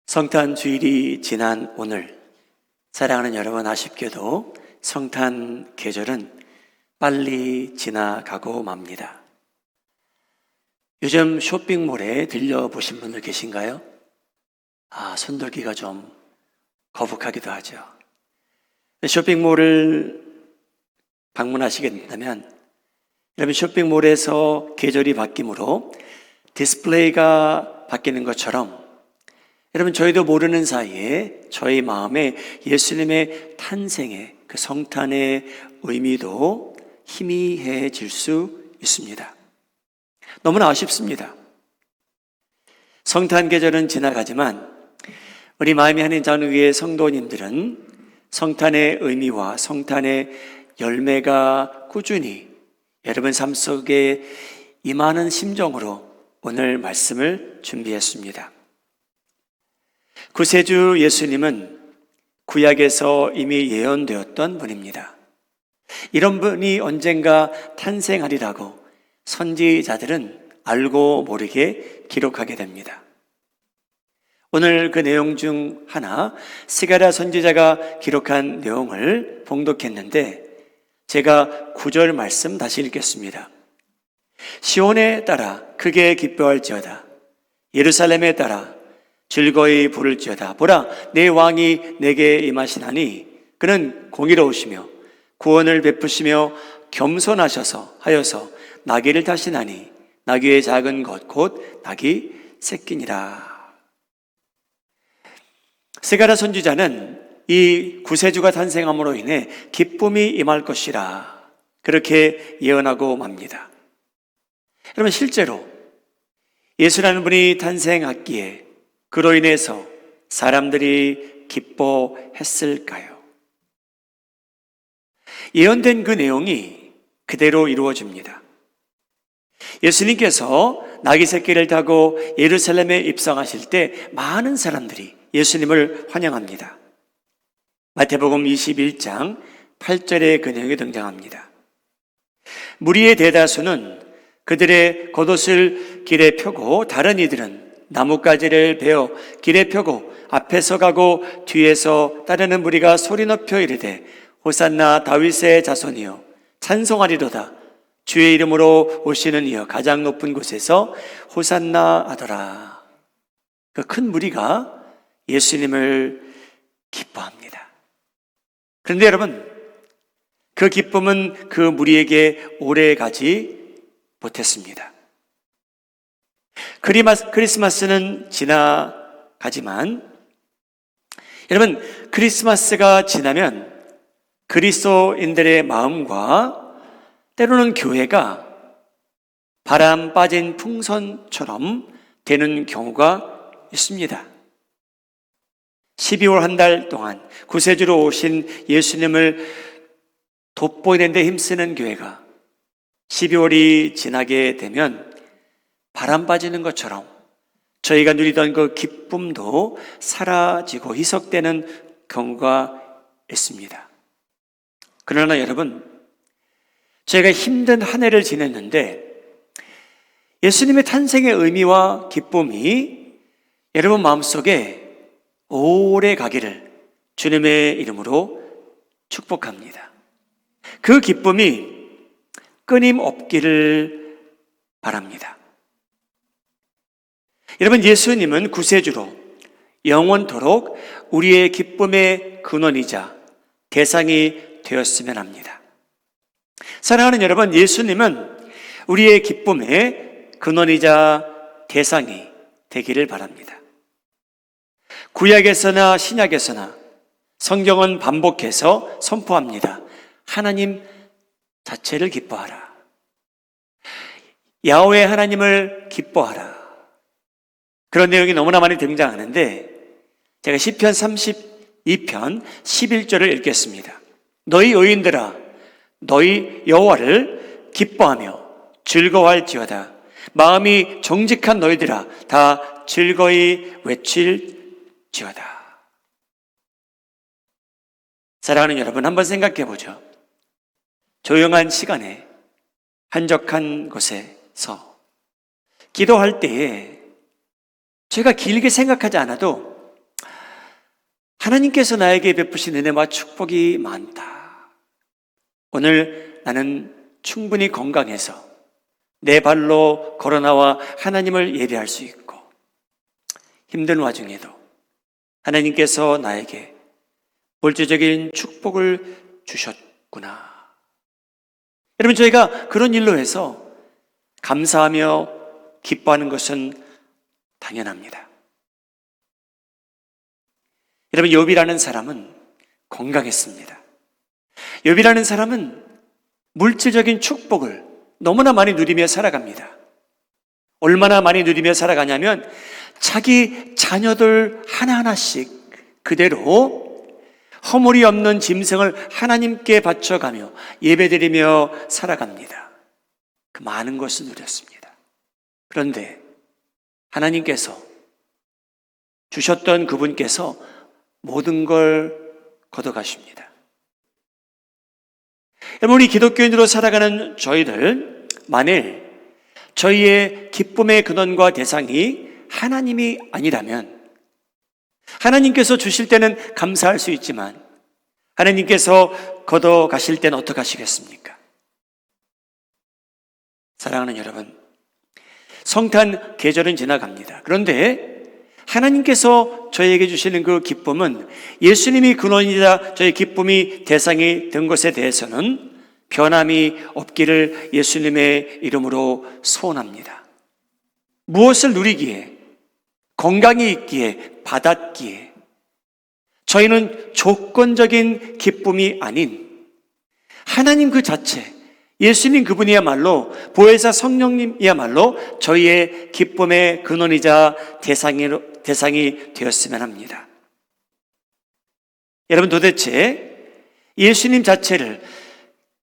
성탄 주일이 지난 오늘, 사랑하는 여러분, 아쉽게도 성탄 계절은 빨리 지나가고 맙니다. 요즘 쇼핑몰에 들려보신 분들 계신가요? 손들기가 좀 거북하기도 하죠. 쇼핑몰을 방문하시게 된다면 여러분, 쇼핑몰에서 계절이 바뀌므로 디스플레이가 바뀌는 것처럼 여러분, 저희도 모르는 사이에 저희 마음에 예수님의 탄생의 그 성탄의 의미도 희미해질 수 있습니다. 너무나 아쉽습니다. 성탄 계절은 지나가지만 우리 마음이 하는 장로교회 성도님들은 성탄의 의미와 성탄의 열매가 꾸준히 여러분 삶 속에 임하는 심정으로 오늘 말씀을 준비했습니다. 구세주 예수님은 구약에서 이미 예언되었던 분입니다. 이런 분이 언젠가 탄생하리라고 선지자들은 알고 모르게 기록하게 됩니다. 오늘 그 내용 중 하나, 스가랴 선지자가 기록한 내용을 봉독했는데 제가 9절 말씀 다시 읽겠습니다. 시온에 따라 크게 기뻐할지어다. 예루살렘에 따라 즐거이 부를지어다. 보라, 내 왕이 내게 임하시나니 그는 공의로우시며 구원을 베푸시며 겸손하셔서 하여서 나귀를 타시나니 나귀의 작은 것 곧 나귀 새끼니라. 스가랴 선지자는 이 구세주가 탄생함으로 인해 기쁨이 임할 것이라 그렇게 예언하고 맙니다. 여러분, 실제로 예수라는 분이 탄생했기에 그로 인해서 사람들이 기뻐했을까요? 예언된 그 내용이 그대로 이루어집니다. 예수님께서 나귀 새끼를 타고 예루살렘에 입성하실 때 많은 사람들이 예수님을 환영합니다. 마태복음 21장 8절에 그 내용이 등장합니다. 무리의 대다수는 그들의 겉옷을 길에 펴고 다른 이들은 나뭇가지를 베어 길에 펴고 앞에서 가고 뒤에서 따르는 무리가 소리 높여 이르되 호산나 다윗의 자손이여 찬송하리로다. 주의 이름으로 오시는 이여 가장 높은 곳에서 호산나 하더라. 그 큰 무리가 예수님을 기뻐합니다. 그런데 여러분, 그 기쁨은 그 무리에게 오래 가지 못했습니다. 크리스마스는 지나가지만 여러분, 크리스마스가 지나면 그리스도인들의 마음과 때로는 교회가 바람 빠진 풍선처럼 되는 경우가 있습니다. 12월 한 달 동안 구세주로 오신 예수님을 돋보이는 데 힘쓰는 교회가 12월이 지나게 되면 바람 빠지는 것처럼 저희가 누리던 그 기쁨도 사라지고 희석되는 경우가 있습니다. 그러나 여러분, 저희가 힘든 한 해를 지냈는데 예수님의 탄생의 의미와 기쁨이 여러분 마음속에 오래 가기를 주님의 이름으로 축복합니다. 그 기쁨이 끊임없기를 바랍니다. 여러분, 예수님은 구세주로 영원토록 우리의 기쁨의 근원이자 대상이 되었으면 합니다. 사랑하는 여러분, 예수님은 우리의 기쁨의 근원이자 대상이 되기를 바랍니다. 구약에서나 신약에서나 성경은 반복해서 선포합니다. 하나님 자체를 기뻐하라. 야훼 하나님을 기뻐하라. 그런 내용이 너무나 많이 등장하는데 제가 시편 32편 11절을 읽겠습니다. 너희 의인들아, 너희 여호와를 기뻐하며 즐거워할지어다. 마음이 정직한 너희들아, 다 즐거이 외칠지어다. 사랑하는 여러분, 한번 생각해 보죠. 조용한 시간에 한적한 곳에서 기도할 때에 제가 길게 생각하지 않아도 하나님께서 나에게 베푸신 은혜와 축복이 많다. 오늘 나는 충분히 건강해서 내 발로 걸어나와 하나님을 예배할 수 있고, 힘든 와중에도 하나님께서 나에게 물질적인 축복을 주셨구나. 여러분, 저희가 그런 일로 해서 감사하며 기뻐하는 것은 당연합니다. 여러분, 욥이라는 사람은 건강했습니다. 욥이라는 사람은 물질적인 축복을 너무나 많이 누리며 살아갑니다. 얼마나 많이 누리며 살아가냐면 자기 자녀들 하나하나씩 그대로 허물이 없는 짐승을 하나님께 바쳐가며 예배드리며 살아갑니다. 그 많은 것을 누렸습니다. 그런데 하나님께서 주셨던 그분께서 모든 걸 걷어가십니다. 여러분, 우리 기독교인으로 살아가는 저희들, 만일 저희의 기쁨의 근원과 대상이 하나님이 아니라면, 하나님께서 주실 때는 감사할 수 있지만 하나님께서 걷어가실 때는 어떻게 하시겠습니까? 사랑하는 여러분, 성탄 계절은 지나갑니다. 그런데 하나님께서 저희에게 주시는 그 기쁨은, 예수님이 근원이자 저희 기쁨이 대상이 된 것에 대해서는 변함이 없기를 예수님의 이름으로 소원합니다. 무엇을 누리기에, 건강이 있기에, 받았기에 저희는 조건적인 기쁨이 아닌 하나님 그 자체, 예수님 그분이야말로, 보혜사 성령님이야말로 저희의 기쁨의 근원이자 대상이 되었으면 합니다. 여러분, 도대체 예수님 자체를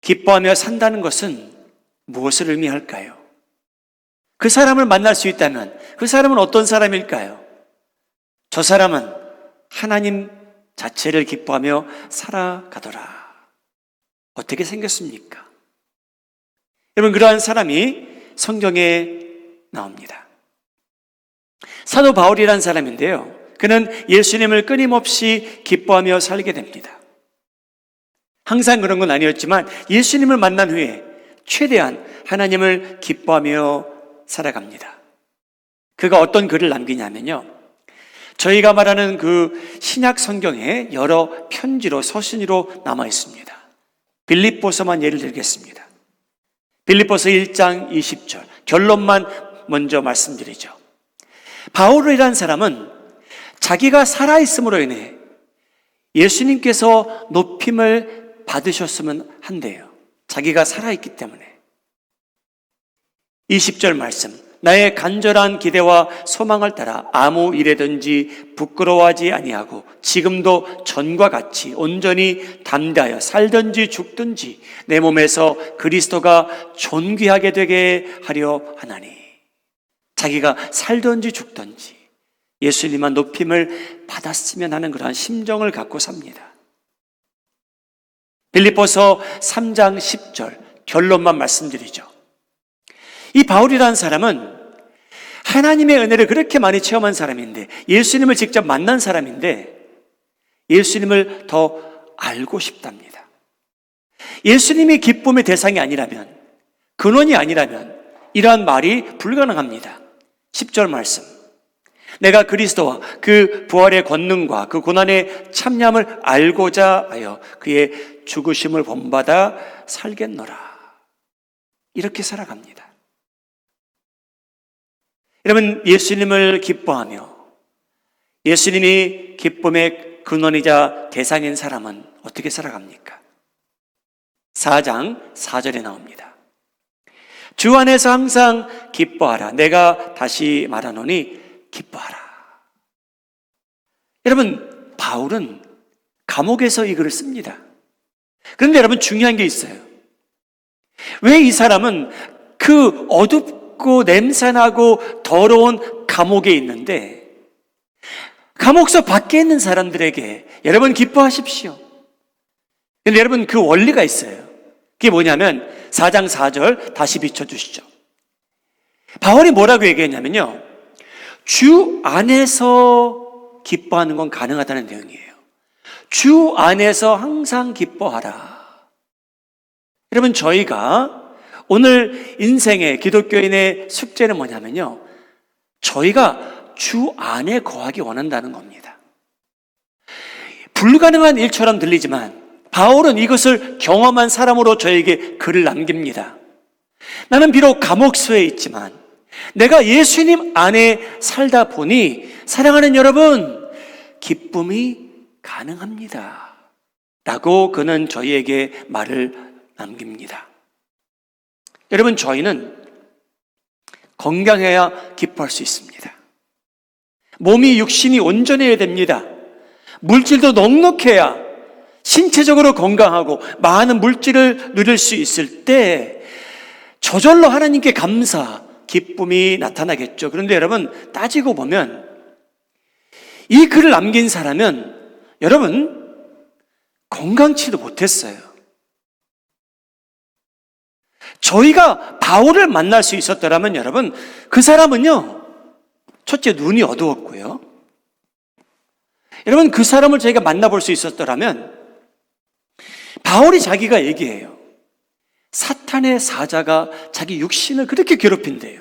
기뻐하며 산다는 것은 무엇을 의미할까요? 그 사람을 만날 수 있다면 그 사람은 어떤 사람일까요? 저 사람은 하나님 자체를 기뻐하며 살아가더라. 어떻게 생겼습니까? 여러분, 그러한 사람이 성경에 나옵니다. 사도 바울이라는 사람인데요, 그는 예수님을 끊임없이 기뻐하며 살게 됩니다. 항상 그런 건 아니었지만 예수님을 만난 후에 최대한 하나님을 기뻐하며 살아갑니다. 그가 어떤 글을 남기냐면요, 저희가 말하는 그 신약 성경에 여러 편지로, 서신으로 남아 있습니다. 빌립보서만 예를 들겠습니다. 빌립보서 1장 20절, 결론만 먼저 말씀드리죠. 바울이라는 사람은 자기가 살아있음으로 인해 예수님께서 높임을 받으셨으면 한대요. 자기가 살아있기 때문에. 20절 말씀, 나의 간절한 기대와 소망을 따라 아무 일에든지 부끄러워하지 아니하고 지금도 전과 같이 온전히 담대하여 살든지 죽든지 내 몸에서 그리스도가 존귀하게 되게 하려 하나니. 자기가 살든지 죽든지 예수님만 높임을 받았으면 하는 그러한 심정을 갖고 삽니다. 빌립보서 3장 10절, 결론만 말씀드리죠. 이 바울이라는 사람은 하나님의 은혜를 그렇게 많이 체험한 사람인데, 예수님을 직접 만난 사람인데 예수님을 더 알고 싶답니다. 예수님이 기쁨의 대상이 아니라면, 근원이 아니라면 이러한 말이 불가능합니다. 10절 말씀, 내가 그리스도와 그 부활의 권능과 그 고난의 참념을 알고자 하여 그의 죽으심을 본받아 살겠노라. 이렇게 살아갑니다. 여러분, 예수님을 기뻐하며 예수님이 기쁨의 근원이자 대상인 사람은 어떻게 살아갑니까? 4장 4절에 나옵니다. 주 안에서 항상 기뻐하라. 내가 다시 말하노니 기뻐하라. 여러분, 바울은 감옥에서 이 글을 씁니다. 그런데 여러분, 중요한 게 있어요. 왜 이 사람은 그 어둡고 냄새나고 더러운 감옥에 있는데 감옥서 밖에 있는 사람들에게 여러분 기뻐하십시오. 근데 여러분, 그 원리가 있어요. 그게 뭐냐면 4장 4절 다시 비춰주시죠. 바울이 뭐라고 얘기했냐면요, 주 안에서 기뻐하는 건 가능하다는 내용이에요. 주 안에서 항상 기뻐하라. 여러분, 저희가 오늘 인생의 기독교인의 숙제는 뭐냐면요, 저희가 주 안에 거하기 원한다는 겁니다. 불가능한 일처럼 들리지만 바울은 이것을 경험한 사람으로 저에게 글을 남깁니다. 나는 비록 감옥소에 있지만 내가 예수님 안에 살다 보니 사랑하는 여러분, 기쁨이 가능합니다 라고 그는 저희에게 말을 남깁니다. 여러분, 저희는 건강해야 기뻐할 수 있습니다. 몸이, 육신이 온전해야 됩니다. 물질도 넉넉해야 신체적으로 건강하고 많은 물질을 누릴 수 있을 때 저절로 하나님께 감사, 기쁨이 나타나겠죠. 그런데 여러분, 따지고 보면 이 글을 남긴 사람은 여러분 건강치도 못했어요. 저희가 바울을 만날 수 있었더라면 여러분, 그 사람은요, 첫째 눈이 어두웠고요, 여러분 그 사람을 저희가 만나볼 수 있었더라면 바울이 자기가 얘기해요. 사탄의 사자가 자기 육신을 그렇게 괴롭힌대요.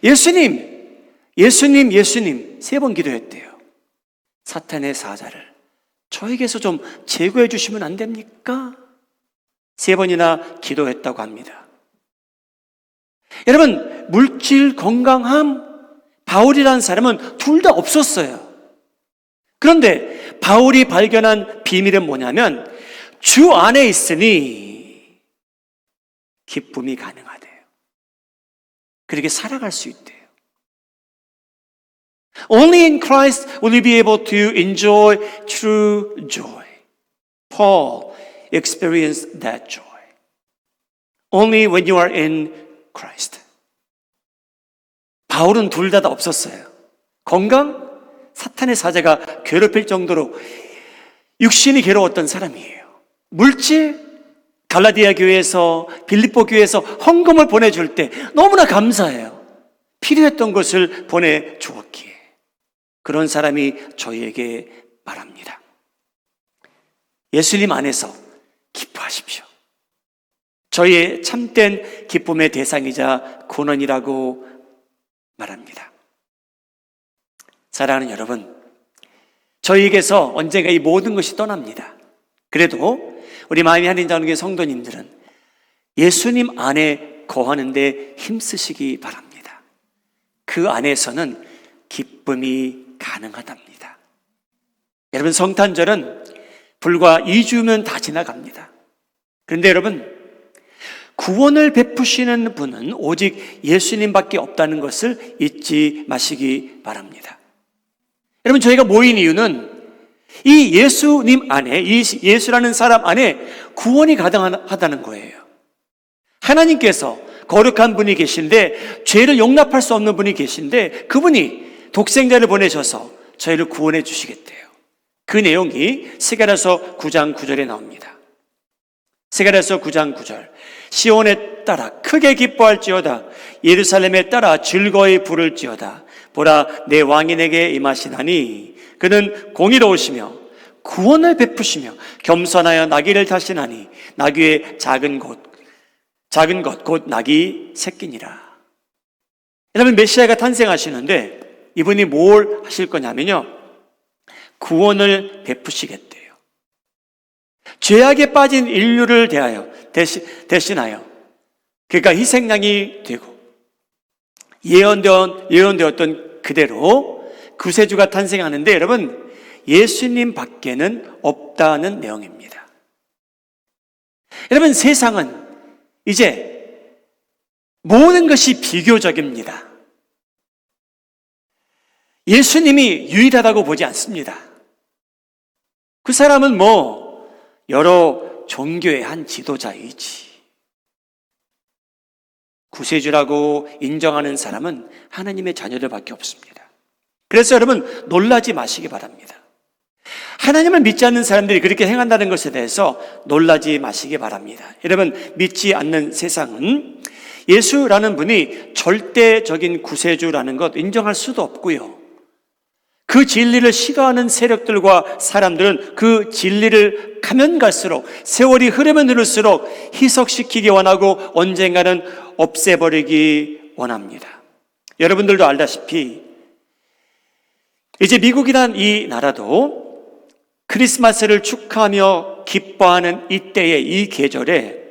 예수님, 예수님, 예수님 3번 기도했대요. 사탄의 사자를 저에게서 좀 제거해 주시면 안 됩니까? 3번이나 기도했다고 합니다. 여러분, 물질 건강함, 바울이라는 사람은 둘 다 없었어요. 그런데 바울이 발견한 비밀은 뭐냐면 주 안에 있으니 기쁨이 가능하대요. 그렇게 살아갈 수 있대요. Only in Christ will you be able to enjoy true joy. Paul experienced that joy. Only when you are in Christ. 바울은 둘 다 없었어요. 건강, 사탄의 사자가 괴롭힐 정도로 육신이 괴로웠던 사람이에요. 물질, 갈라디아 교회에서, 빌립보 교회에서 헌금을 보내줄 때 너무나 감사해요. 필요했던 것을 보내주었기에. 그런 사람이 저희에게 말합니다. 예수님 안에서 기뻐하십시오. 저희의 참된 기쁨의 대상이자 근원이라고 말합니다. 사랑하는 여러분, 저희에게서 언젠가 이 모든 것이 떠납니다. 그래도 우리 마음이 한인 자원교회 성도님들은 예수님 안에 거하는데 힘쓰시기 바랍니다. 그 안에서는 기쁨이 가능하답니다. 여러분, 성탄절은 불과 2주면 다 지나갑니다. 그런데 여러분, 구원을 베푸시는 분은 오직 예수님밖에 없다는 것을 잊지 마시기 바랍니다. 여러분, 저희가 모인 이유는 이 예수님 안에, 이 예수라는 사람 안에 구원이 가능하다는 거예요. 하나님께서 거룩한 분이 계신데 죄를 용납할 수 없는 분이 계신데 그분이 독생자를 보내셔서 저희를 구원해 주시겠대요. 그 내용이 스가랴서 9장 9절에 나옵니다. 스가랴서 9장 9절. 시온에 따라 크게 기뻐할지어다. 예루살렘에 따라 즐거이 부를지어다. 보라, 내 왕이 내게 임하시나니 그는 공의로우시며 구원을 베푸시며 겸손하여 나귀를 타시나니 나귀의 작은 것 곧 나귀 새끼니라. 여러분, 메시아가 탄생하시는데 이분이 뭘 하실 거냐면요, 구원을 베푸시겠대요. 죄악에 빠진 인류를 대신하여 그러니까 희생양이 되고 예언되었던 그대로 구세주가 탄생하는데 여러분, 예수님 밖에는 없다는 내용입니다. 여러분, 세상은 이제 모든 것이 비교적입니다. 예수님이 유일하다고 보지 않습니다. 그 사람은 여러 종교의 한 지도자이지. 구세주라고 인정하는 사람은 하나님의 자녀들밖에 없습니다. 그래서 여러분, 놀라지 마시기 바랍니다. 하나님을 믿지 않는 사람들이 그렇게 행한다는 것에 대해서 놀라지 마시기 바랍니다. 여러분, 믿지 않는 세상은 예수라는 분이 절대적인 구세주라는 것 인정할 수도 없고요. 그 진리를 싫어하는 세력들과 사람들은 그 진리를 가면 갈수록, 세월이 흐르면 흐를수록 희석시키기 원하고 언젠가는 없애버리기 원합니다. 여러분들도 알다시피 이제 미국이란 이 나라도 크리스마스를 축하하며 기뻐하는 이때의 이 계절에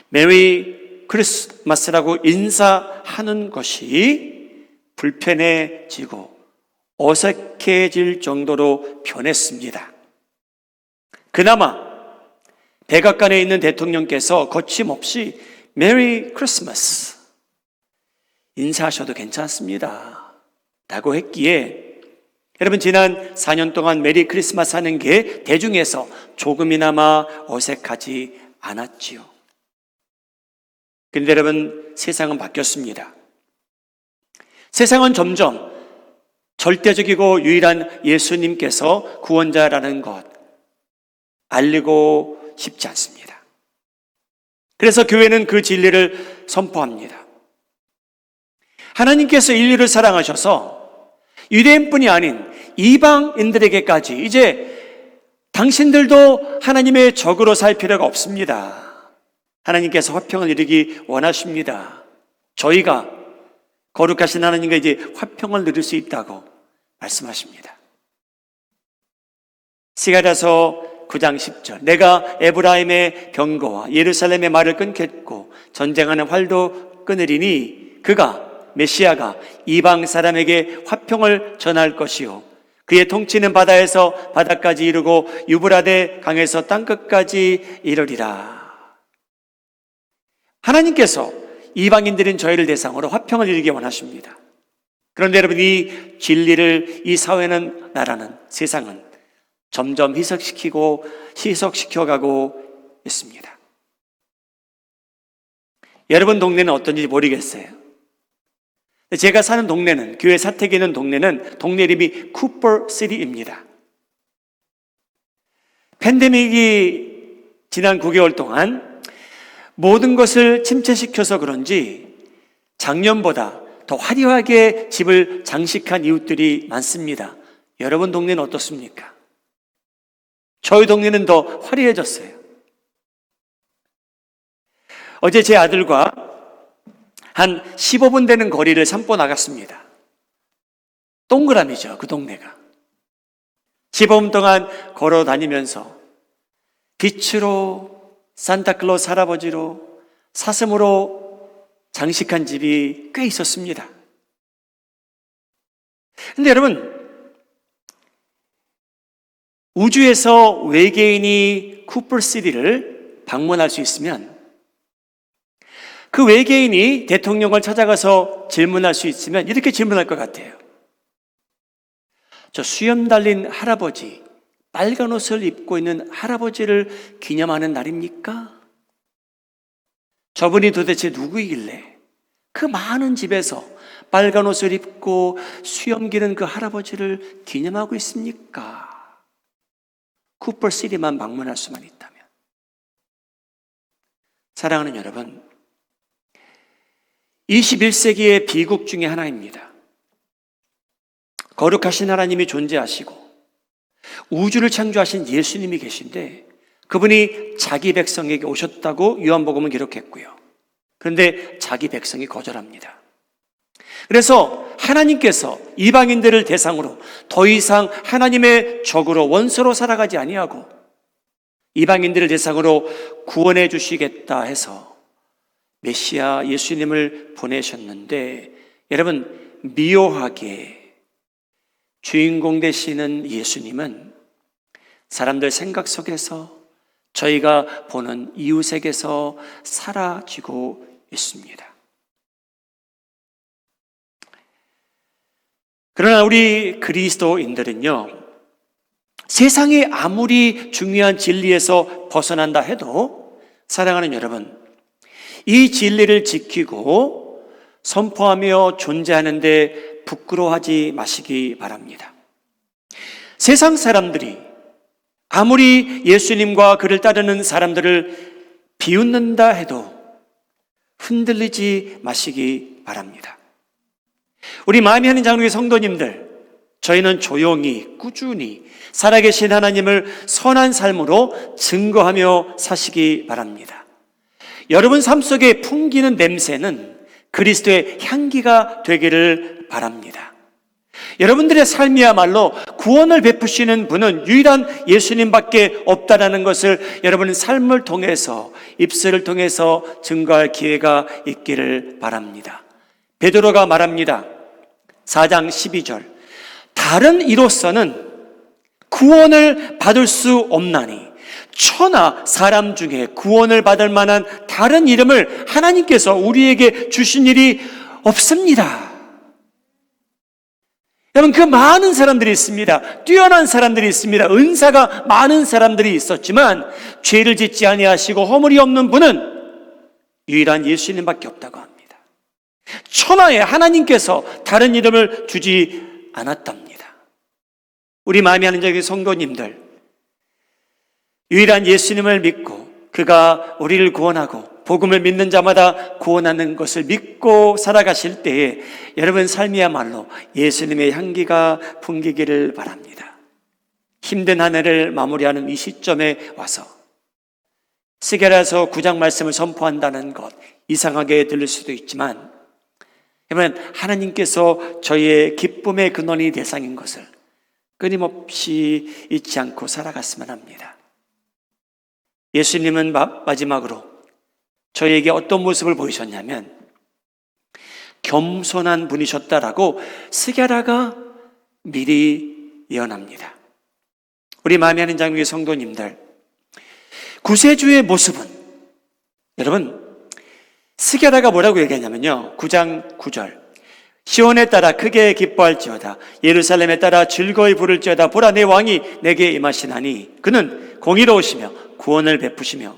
메리 크리스마스라고 인사하는 것이 불편해지고 어색해질 정도로 변했습니다. 그나마 백악관에 있는 대통령께서 거침없이 메리 크리스마스 인사하셔도 괜찮습니다 라고 했기에 여러분, 지난 4년 동안 메리 크리스마스 하는 게 대중에서 조금이나마 어색하지 않았지요. 그런데 여러분, 세상은 바뀌었습니다. 세상은 점점 절대적이고 유일한 예수님께서 구원자라는 것 알리고 싶지 않습니다. 그래서 교회는 그 진리를 선포합니다. 하나님께서 인류를 사랑하셔서 유대인뿐이 아닌 이방인들에게까지 이제 당신들도 하나님의 적으로 살 필요가 없습니다. 하나님께서 화평을 이루기 원하십니다. 저희가 거룩하신 하나님과 이제 화평을 누릴 수 있다고 말씀하십니다. 스가랴서 9장 10절, 내가 에브라임의 병거와 예루살렘의 말을 끊겠고 전쟁하는 활도 끊으리니 그가 메시아가 이방 사람에게 화평을 전할 것이요 그의 통치는 바다에서 바다까지 이르고 유브라데 강에서 땅끝까지 이르리라. 하나님께서 이방인들인 저희를 대상으로 화평을 이루기 원하십니다. 그런데 여러분, 이 진리를 이 사회는, 나라는, 세상은 점점 희석시켜가고 있습니다. 여러분 동네는 어떤지 모르겠어요. 제가 사는 동네는, 교회 사택에 있는 동네는 동네 이름이 쿠퍼시티입니다. 팬데믹이 지난 9개월 동안 모든 것을 침체시켜서 그런지 작년보다 더 화려하게 집을 장식한 이웃들이 많습니다. 여러분 동네는 어떻습니까? 저희 동네는 더 화려해졌어요. 어제 제 아들과 한 15분 되는 거리를 산보 나갔습니다. 동그라미죠, 그 동네가. 15분 동안 걸어 다니면서 빛으로, 산타클로스 할아버지로, 사슴으로 장식한 집이 꽤 있었습니다. 근데 여러분, 우주에서 외계인이 쿠퍼시티를 방문할 수 있으면, 그 외계인이 대통령을 찾아가서 질문할 수 있으면 이렇게 질문할 것 같아요. 저 수염 달린 할아버지, 빨간 옷을 입고 있는 할아버지를 기념하는 날입니까? 저분이 도대체 누구이길래 그 많은 집에서 빨간 옷을 입고 수염 기는 그 할아버지를 기념하고 있습니까? 쿠퍼시티만 방문할 수만 있다면. 사랑하는 여러분, 21세기의 비극 중에 하나입니다. 거룩하신 하나님이 존재하시고 우주를 창조하신 예수님이 계신데 그분이 자기 백성에게 오셨다고 요한복음은 기록했고요. 그런데 자기 백성이 거절합니다. 그래서 하나님께서 이방인들을 대상으로 더 이상 하나님의 적으로, 원수로 살아가지 아니하고 이방인들을 대상으로 구원해 주시겠다 해서 메시아 예수님을 보내셨는데, 여러분, 미묘하게 주인공 되시는 예수님은 사람들 생각 속에서, 저희가 보는 이웃에게서 사라지고 있습니다. 그러나 우리 그리스도인들은요, 세상이 아무리 중요한 진리에서 벗어난다 해도, 사랑하는 여러분, 이 진리를 지키고 선포하며 존재하는데 부끄러워하지 마시기 바랍니다. 세상 사람들이 아무리 예수님과 그를 따르는 사람들을 비웃는다 해도 흔들리지 마시기 바랍니다. 우리 마음이 하는 장로의 성도님들, 저희는 조용히 꾸준히 살아계신 하나님을 선한 삶으로 증거하며 사시기 바랍니다. 여러분 삶 속에 풍기는 냄새는 그리스도의 향기가 되기를 바랍니다. 여러분들의 삶이야말로 구원을 베푸시는 분은 유일한 예수님밖에 없다라는 것을 여러분의 삶을 통해서, 입술을 통해서 증거할 기회가 있기를 바랍니다. 베드로가 말합니다. 4장 12절. 다른 이로서는 구원을 받을 수 없나니 천하 사람 중에 구원을 받을 만한 다른 이름을 하나님께서 우리에게 주신 일이 없습니다. 여러분, 그 많은 사람들이 있습니다. 뛰어난 사람들이 있습니다. 은사가 많은 사람들이 있었지만 죄를 짓지 아니하시고 허물이 없는 분은 유일한 예수님밖에 없다고 합니다. 천하에 하나님께서 다른 이름을 주지 않았답니다. 우리 마음이 하는 자의 성도님들, 유일한 예수님을 믿고 그가 우리를 구원하고 복음을 믿는 자마다 구원하는 것을 믿고 살아가실 때에 여러분 삶이야말로 예수님의 향기가 풍기기를 바랍니다. 힘든 한 해를 마무리하는 이 시점에 와서 스가랴서 9장 말씀을 선포한다는 것, 이상하게 들릴 수도 있지만 여러분, 하나님께서 저희의 기쁨의 근원이 대상인 것을 끊임없이 잊지 않고 살아갔으면 합니다. 예수님은 마지막으로 저희에게 어떤 모습을 보이셨냐면 겸손한 분이셨다라고 스가랴가 미리 예언합니다. 우리 마음에 하는 장로의 성도님들, 구세주의 모습은 여러분 스가랴가 뭐라고 얘기하냐면요, 9장 9절. 시온에 따라 크게 기뻐할지어다. 예루살렘에 따라 즐거이 부를지어다. 보라, 내 왕이 내게 임하시나니 그는 공의로우시며 구원을 베푸시며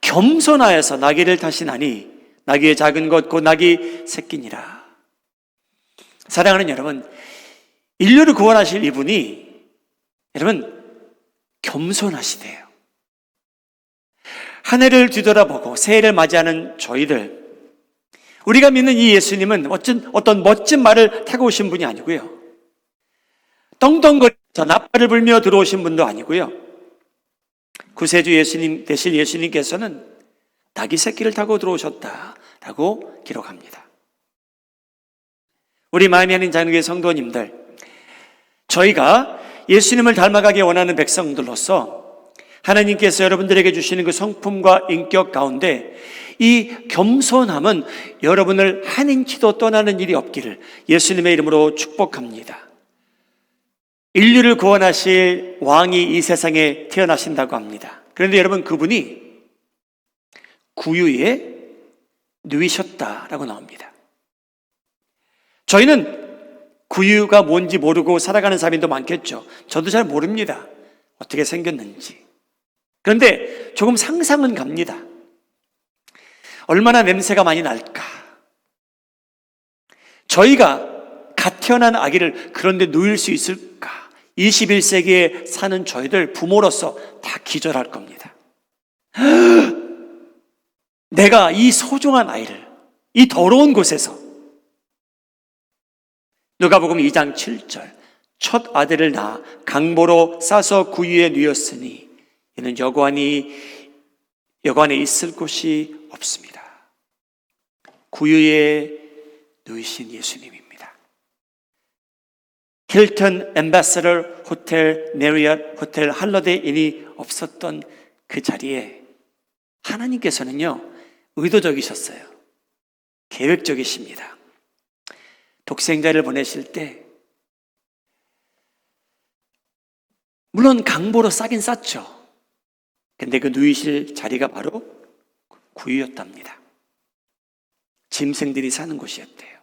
겸손하여서 나귀를 타시나니 나귀의 작은 것 곧 나귀 새끼니라. 사랑하는 여러분, 인류를 구원하실 이분이 여러분 겸손하시대요. 한 해를 뒤돌아보고 새해를 맞이하는 저희들, 우리가 믿는 이 예수님은 어떤 멋진 말을 타고 오신 분이 아니고요, 떵떵거리면서 나팔을 불며 들어오신 분도 아니고요, 구세주 예수님 되실 예수님께서는 나귀 새끼를 타고 들어오셨다라고 기록합니다. 우리 마음에 하는 자녀의 성도님들, 저희가 예수님을 닮아가기 원하는 백성들로서 하나님께서 여러분들에게 주시는 그 성품과 인격 가운데 이 겸손함은 여러분을 한 인치도 떠나는 일이 없기를 예수님의 이름으로 축복합니다. 인류를 구원하실 왕이 이 세상에 태어나신다고 합니다. 그런데 여러분, 그분이 구유에 누이셨다라고 나옵니다. 저희는 구유가 뭔지 모르고 살아가는 사람도 많겠죠. 저도 잘 모릅니다, 어떻게 생겼는지. 그런데 조금 상상은 갑니다. 얼마나 냄새가 많이 날까? 저희가 갓 태어난 아기를 그런데 누일 수 있을까? 21세기에 사는 저희들 부모로서 다 기절할 겁니다. 내가 이 소중한 아이를 이 더러운 곳에서, 누가복음 2장 7절, 첫 아들을 낳아 강보로 싸서 구유에 누였으니 이는 여관에 있을 곳이 없습니다. 구유에 누이신 예수님입니다. 힐튼 엠바서더 호텔, 메리엇 호텔, 할러데이 인이 없었던 그 자리에 하나님께서는요 의도적이셨어요. 계획적이십니다. 독생자를 보내실 때 물론 강보로 싸긴 쌌죠. 근데 그 누이실 자리가 바로 구유였답니다. 짐승들이 사는 곳이었대요.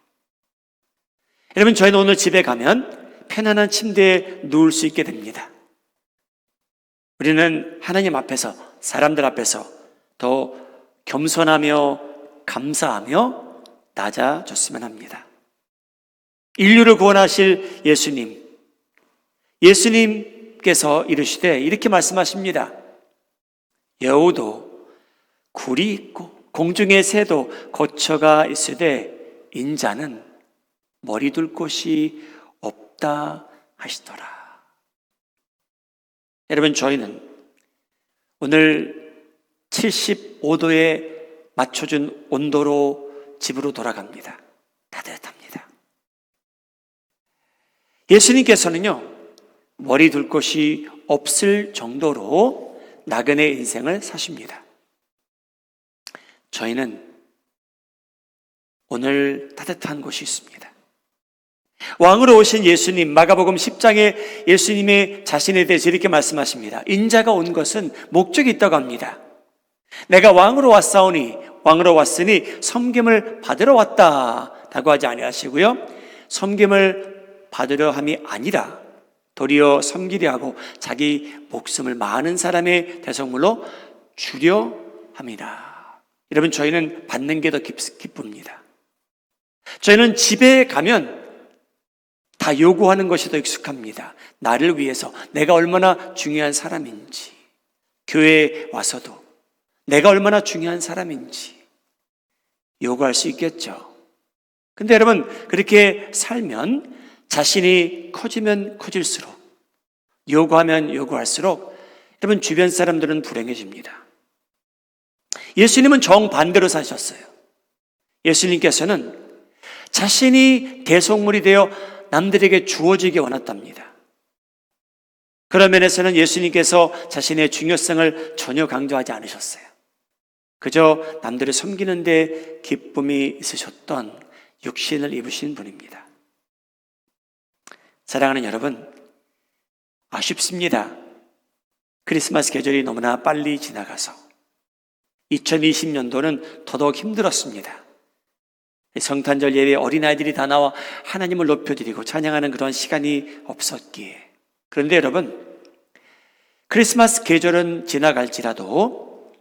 여러분, 저희는 오늘 집에 가면 편안한 침대에 누울 수 있게 됩니다. 우리는 하나님 앞에서, 사람들 앞에서 더 겸손하며 감사하며 낮아졌으면 합니다. 인류를 구원하실 예수님께서 이르시되 이렇게 말씀하십니다. 여우도 굴이 있고 공중의 새도 거처가 있으되 인자는 머리 둘 곳이 없다 하시더라. 여러분, 저희는 오늘 75도에 맞춰준 온도로 집으로 돌아갑니다. 따뜻합니다. 예수님께서는요, 머리 둘 곳이 없을 정도로 나그네 인생을 사십니다. 저희는 오늘 따뜻한 곳이 있습니다. 왕으로 오신 예수님, 마가복음 10장에 예수님의 자신에 대해서 이렇게 말씀하십니다. 인자가 온 것은 목적이 있다고 합니다. 내가 왕으로 왔으니 섬김을 받으러 왔다라고 하지 아니하시고요, 섬김을 받으려 함이 아니라 도리어 섬기려 하고 자기 목숨을 많은 사람의 대속물로 주려 합니다. 여러분, 저희는 받는 게 더 기쁩니다. 저희는 집에 가면 다 요구하는 것이 더 익숙합니다. 나를 위해서 내가 얼마나 중요한 사람인지, 교회에 와서도 내가 얼마나 중요한 사람인지 요구할 수 있겠죠. 근데 여러분, 그렇게 살면 자신이 커지면 커질수록, 요구하면 요구할수록 여러분, 주변 사람들은 불행해집니다. 예수님은 정반대로 사셨어요. 예수님께서는 자신이 대속물이 되어 남들에게 주어지기 원했답니다. 그런 면에서는 예수님께서 자신의 중요성을 전혀 강조하지 않으셨어요. 그저 남들을 섬기는 데 기쁨이 있으셨던 육신을 입으신 분입니다. 사랑하는 여러분, 아쉽습니다. 크리스마스 계절이 너무나 빨리 지나가서 2020년도는 더더욱 힘들었습니다. 성탄절 예배에 어린아이들이 다 나와 하나님을 높여드리고 찬양하는 그런 시간이 없었기에. 그런데 여러분, 크리스마스 계절은 지나갈지라도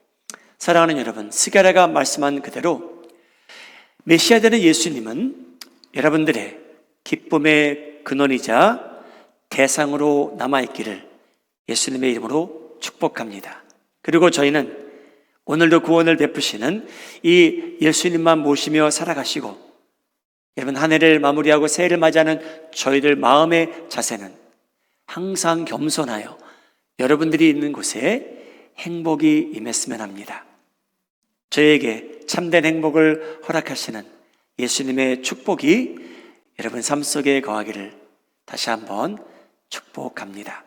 사랑하는 여러분, 스가랴가 말씀한 그대로 메시아 되는 예수님은 여러분들의 기쁨의 근원이자 대상으로 남아있기를 예수님의 이름으로 축복합니다. 그리고 저희는 오늘도 구원을 베푸시는 이 예수님만 모시며 살아가시고, 여러분, 한 해를 마무리하고 새해를 맞이하는 저희들 마음의 자세는 항상 겸손하여 여러분들이 있는 곳에 행복이 임했으면 합니다. 저에게 참된 행복을 허락하시는 예수님의 축복이 여러분 삶 속에 거하기를 다시 한번 축복합니다.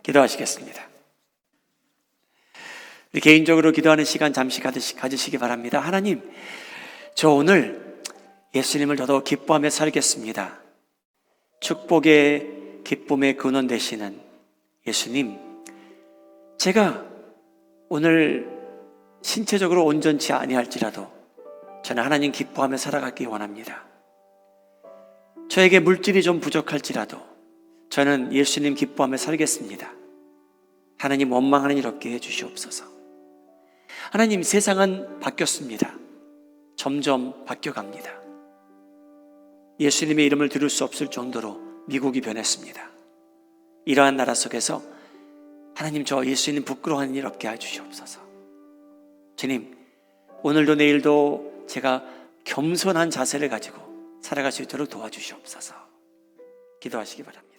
기도하시겠습니다. 개인적으로 기도하는 시간 잠시 가지시기 바랍니다. 하나님, 저 오늘 예수님을 더더욱 기뻐하며 살겠습니다. 축복의 기쁨의 근원 되시는 예수님, 제가 오늘 신체적으로 온전치 아니할지라도 저는 하나님 기뻐하며 살아가기 원합니다. 저에게 물질이 좀 부족할지라도 저는 예수님 기뻐하며 살겠습니다. 하나님, 원망하는 일 없게 해주시옵소서. 하나님, 세상은 바뀌었습니다. 점점 바뀌어갑니다. 예수님의 이름을 들을 수 없을 정도로 미국이 변했습니다. 이러한 나라 속에서 하나님, 저 예수님 부끄러워하는 일 없게 해주시옵소서. 주님, 오늘도 내일도 제가 겸손한 자세를 가지고 살아갈 수 있도록 도와주시옵소서. 기도하시기 바랍니다.